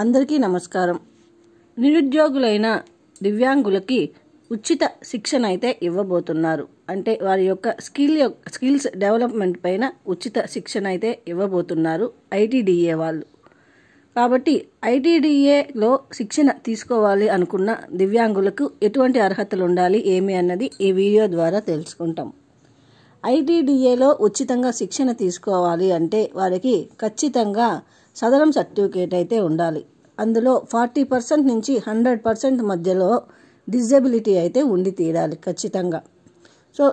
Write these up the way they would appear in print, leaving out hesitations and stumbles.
అందరికీ నమస్కారం. నిరుద్యోగులైన దివ్యాంగులకి ఉచిత శిక్షణ అయితే ఇవ్వబోతున్నారు. అంటే వారి యొక్క స్కిల్స్ డెవలప్మెంట్ పైన ఉచిత శిక్షణ అయితే ఇవ్వబోతున్నారు ఐటీడీఏ వాళ్ళు. కాబట్టి ఐటీడీఏలో శిక్షణ తీసుకోవాలి అనుకున్న దివ్యాంగులకు ఎటువంటి అర్హతలు ఉండాలి ఏమి అన్నది ఈ వీడియో ద్వారా తెలుసుకుంటాం. ఐటీడీఏలో ఉచితంగా శిక్షణ తీసుకోవాలి అంటే వారికి ఖచ్చితంగా సదరం సర్టిఫికేట్ అయితే ఉండాలి. అందులో 40% నుంచి 100% మధ్యలో డిజబిలిటీ అయితే ఉండి తీరాలి ఖచ్చితంగా. సో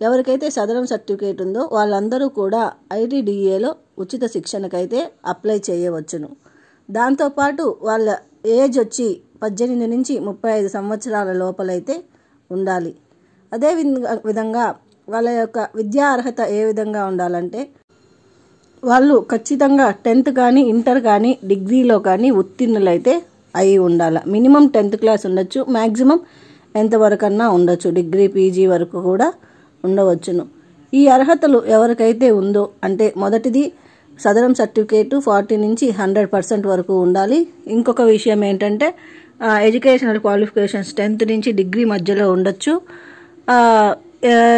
ఎవరికైతే సదరం సర్టిఫికేట్ ఉందో వాళ్ళందరూ కూడా ఐటీడీఏలో ఉచిత శిక్షణకైతే అప్లై చేయవచ్చును. దాంతోపాటు వాళ్ళ ఏజ్ వచ్చి 18 నుంచి 35 సంవత్సరాల లోపలైతే ఉండాలి. అదే విధంగా వాళ్ళ యొక్క విద్యా అర్హత ఏ విధంగా ఉండాలంటే వాళ్ళు ఖచ్చితంగా 10th కానీ ఇంటర్ కానీ డిగ్రీలో కానీ ఉత్తీర్ణులైతే అయి ఉండాలి. మినిమం 10th క్లాస్ ఉండొచ్చు, మ్యాక్సిమం ఎంతవరకన్నా ఉండొచ్చు, డిగ్రీ పీజీ వరకు కూడా ఉండవచ్చును. ఈ అర్హతలు ఎవరికైతే ఉందో అంటే మొదటిది సదరం సర్టిఫికేటు 40 నుంచి 100% వరకు ఉండాలి. ఇంకొక విషయం ఏంటంటే ఎడ్యుకేషనల్ క్వాలిఫికేషన్స్ 10th నుంచి డిగ్రీ మధ్యలో ఉండొచ్చు.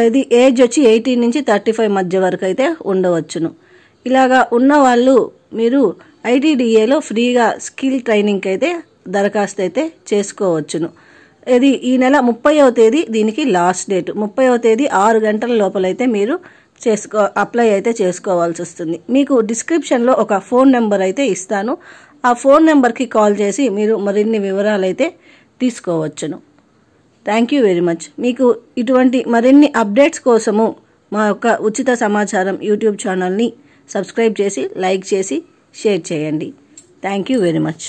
ఇది ఏజ్ వచ్చి 18 నుంచి 35 మధ్య వరకు అయితే ఉండవచ్చును. ఇలాగా ఉన్న వాళ్ళు మీరు ఐటీడీఏలో ఫ్రీగా స్కిల్ ట్రైనింగ్కి అయితే దరఖాస్తు అయితే చేసుకోవచ్చును. ఇది ఈ నెల 30వ తేదీ దీనికి లాస్ట్ డేట్. 30వ తేదీ 6 గంటల లోపలైతే మీరు అప్లై అయితే చేసుకోవాల్సి వస్తుంది. మీకు డిస్క్రిప్షన్లో ఒక ఫోన్ నెంబర్ అయితే ఇస్తాను. ఆ ఫోన్ నెంబర్కి కాల్ చేసి మీరు మరిన్ని వివరాలు అయితే తీసుకోవచ్చును. Thank you very much. మీకు ఇటువంటి మరిన్ని అప్డేట్స్ కోసము మా యొక్క ఉచిత సమాచారం యూట్యూబ్ ఛానల్ని సబ్స్క్రైబ్ చేసి లైక్ చేసి షేర్ చేయండి. Thank you very much.